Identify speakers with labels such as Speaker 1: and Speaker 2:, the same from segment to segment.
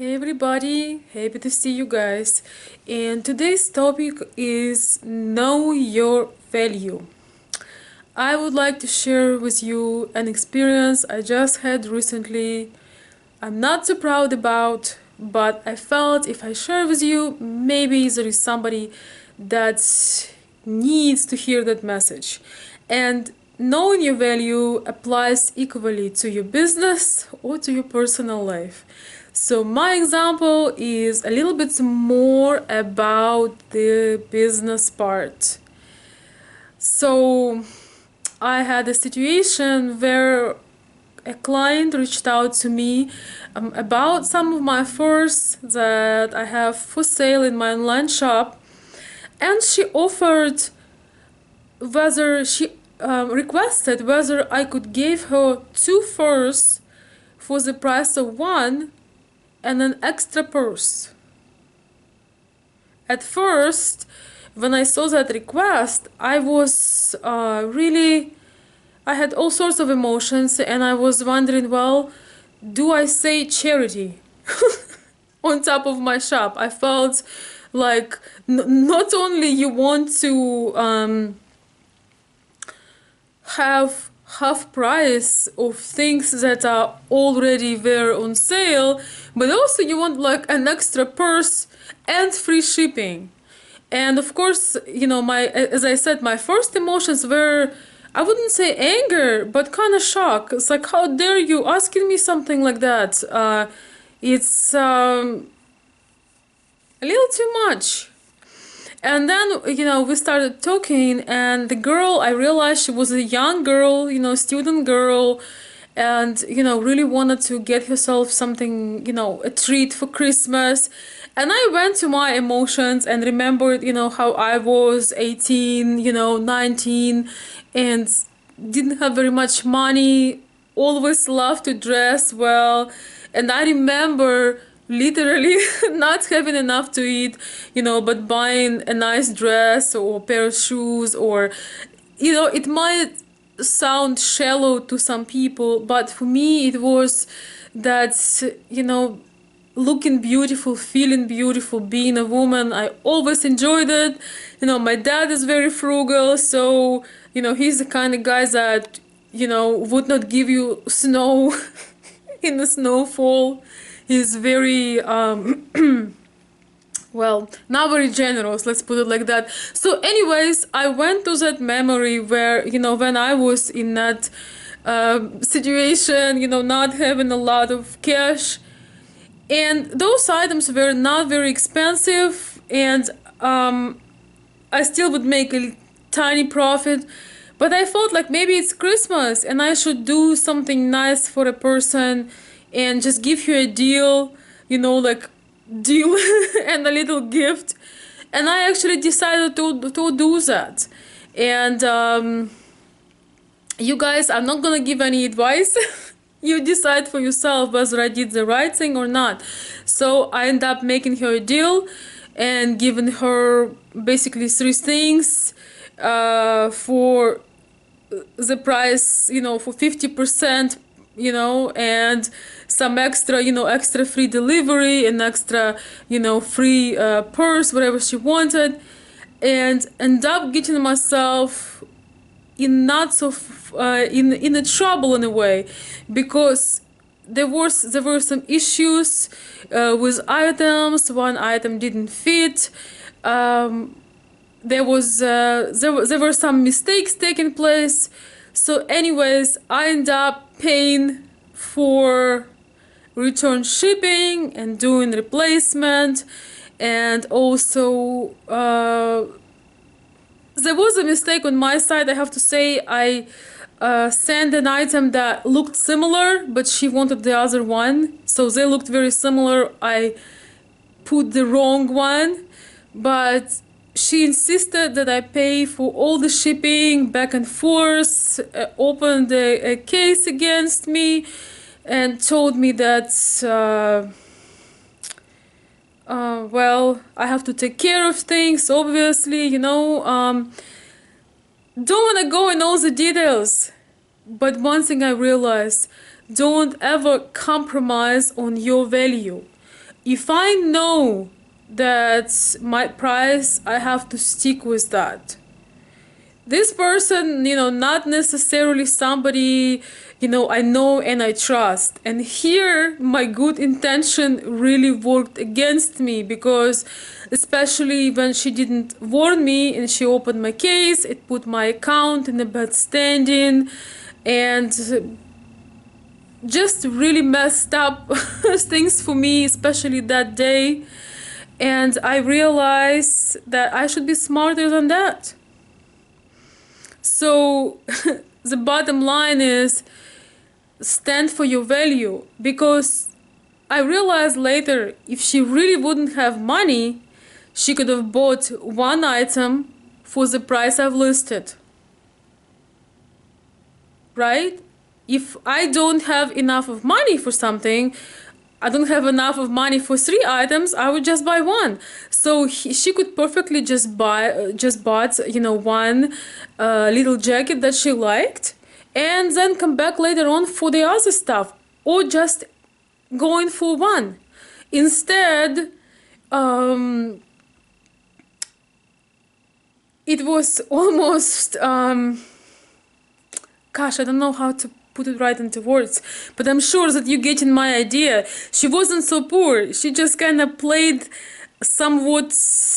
Speaker 1: Hey everybody, happy to see you guys. And today's topic is know your value. I would like to share with you an experience I just had recently. I'm not so proud about, but I felt if I share with you, maybe there is somebody that needs to hear that message. And knowing your value applies equally to your business or to your personal life. So my example is a little bit more about the business part. So I had a situation where a client reached out to me about some of my furs that I have for sale in my online shop, and she offered whether she requested whether I could give her two furs for the price of one and an extra purse. At first, when I saw that request, I was really, I had all sorts of emotions, and I was wondering, well, do I say charity on top of my shop? I felt like not only you want to have half price of things that are already there on sale, but also you want like an extra purse and free shipping. And of course, my, as I said, my first emotions were, I wouldn't say anger, but kind of shock. It's like, how dare you asking me something like that? It's a little too much. And then, we started talking, and the girl, I realized she was a young girl, student girl, and, really wanted to get herself something, a treat for Christmas. And I went to my emotions and remembered, how I was 18, 19, and didn't have very much money, always loved to dress well. And I remember literally not having enough to eat, but buying a nice dress or a pair of shoes, or, it might sound shallow to some people, but for me it was that, looking beautiful, feeling beautiful, being a woman. I always enjoyed it. My dad is very frugal, so, he's the kind of guy that, would not give you snow in the snowfall. He's very well, not very generous, let's put it like that. So anyways, I went to that memory where, when I was in that situation, not having a lot of cash, and those items were not very expensive, and I still would make a tiny profit. But I felt like maybe it's Christmas and I should do something nice for a person and just give you a deal, like deal and a little gift. And I actually decided to do that. And you guys, I'm not gonna give any advice. You decide for yourself whether I did the right thing or not. So I ended up making her a deal and giving her basically three things for the price, for 50%, and some extra, extra free delivery and extra, free purse, whatever she wanted, and end up getting myself in not so in a trouble in a way, because there were some issues with items. One item didn't fit. There were some mistakes taking place. So anyways, I end up paying for return shipping and doing replacement, and also there was a mistake on my side, I have to say. I sent an item that looked similar, but she wanted the other one, so they looked very similar. I put the wrong one, but she insisted that I pay for all the shipping back and forth, opened a case against me, and told me that well, I have to take care of things, obviously, don't want to go in all the details. But one thing I realized, don't ever compromise on your value. if I know that my price, I have to stick with that. This person, not necessarily somebody, I know and I trust. And here, my good intention really worked against me, because especially when she didn't warn me and she opened my case, it put my account in a bad standing, and just really messed up things for me, especially that day. And I realized that I should be smarter than that. So the bottom line is, stand for your value, because I realized later, if she really wouldn't have money, she could have bought one item for the price I've listed. Right? If I don't have enough of money for something, I don't have enough of money for 3 items, I would just buy one. So she could perfectly just bought, one little jacket that she liked, and then come back later on for the other stuff, or just going for one. Instead, it was almost, gosh, I don't know how to put it right into words, but I'm sure that you're getting my idea. She wasn't so poor. She just kind of played somewhat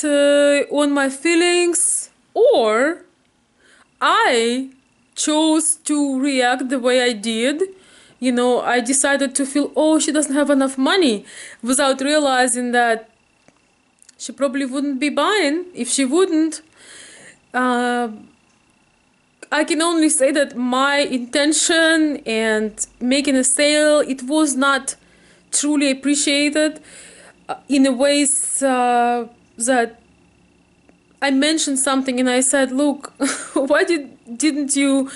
Speaker 1: on my feelings, or I chose to react the way I did. I decided to feel, oh, she doesn't have enough money, without realizing that she probably wouldn't be buying if she wouldn't. I can only say that my intention and making a sale, it was not truly appreciated in a ways that I mentioned something and I said, look, why didn't you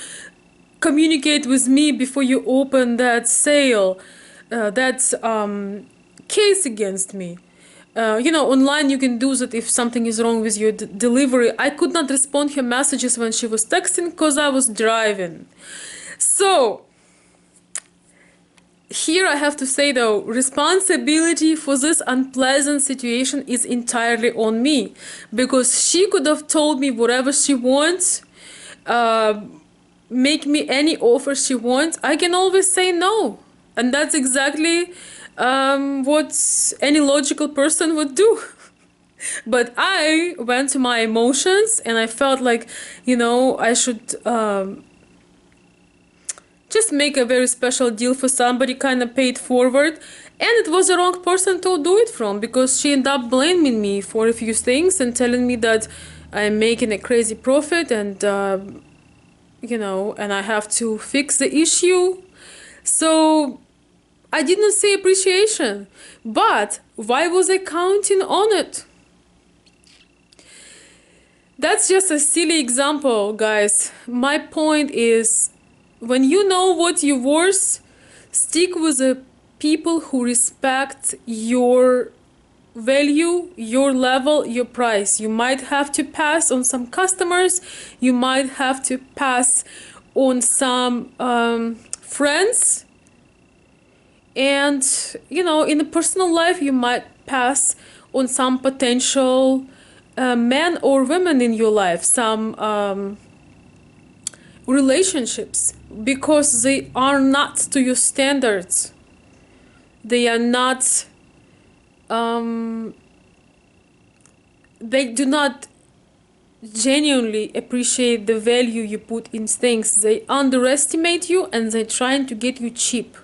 Speaker 1: communicate with me before you opened that sale, that case against me? Online you can do that if something is wrong with your delivery. I could not respond her messages when she was texting because I was driving. So here I have to say though, responsibility for this unpleasant situation is entirely on me, because she could have told me whatever she wants, make me any offer she wants. I can always say no, and that's exactly what any logical person would do. But I went to my emotions and I felt like, I should just make a very special deal for somebody, kind of paid forward. And it was the wrong person to do it from, because she ended up blaming me for a few things and telling me that I'm making a crazy profit, and and I have to fix the issue. So I didn't see appreciation. But why was I counting on it? That's just a silly example, guys. My point is, when you know what you're worth, stick with the people who respect your value, your level, your price. You might have to pass on some customers, you might have to pass on some friends, and in the personal life you might pass on some potential men or women in your life, some relationships, because they are not to your standards. They are not they do not genuinely appreciate the value you put in things. They underestimate you and they're trying to get you cheap.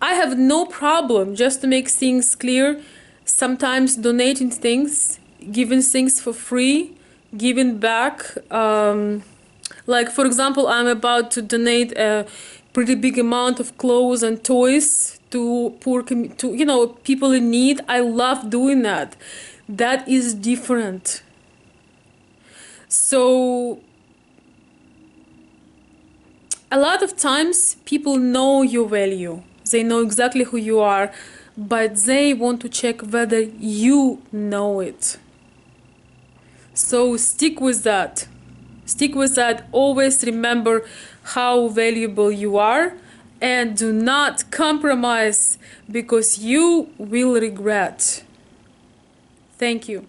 Speaker 1: I have no problem, just to make things clear, sometimes donating things, giving things for free, giving back. Like, for example, I'm about to donate a pretty big amount of clothes and toys to people in need. I love doing that. That is different. So a lot of times people know your value. They know exactly who you are, but they want to check whether you know it. So stick with that. Stick with that. Always remember how valuable you are, and do not compromise because you will regret. Thank you.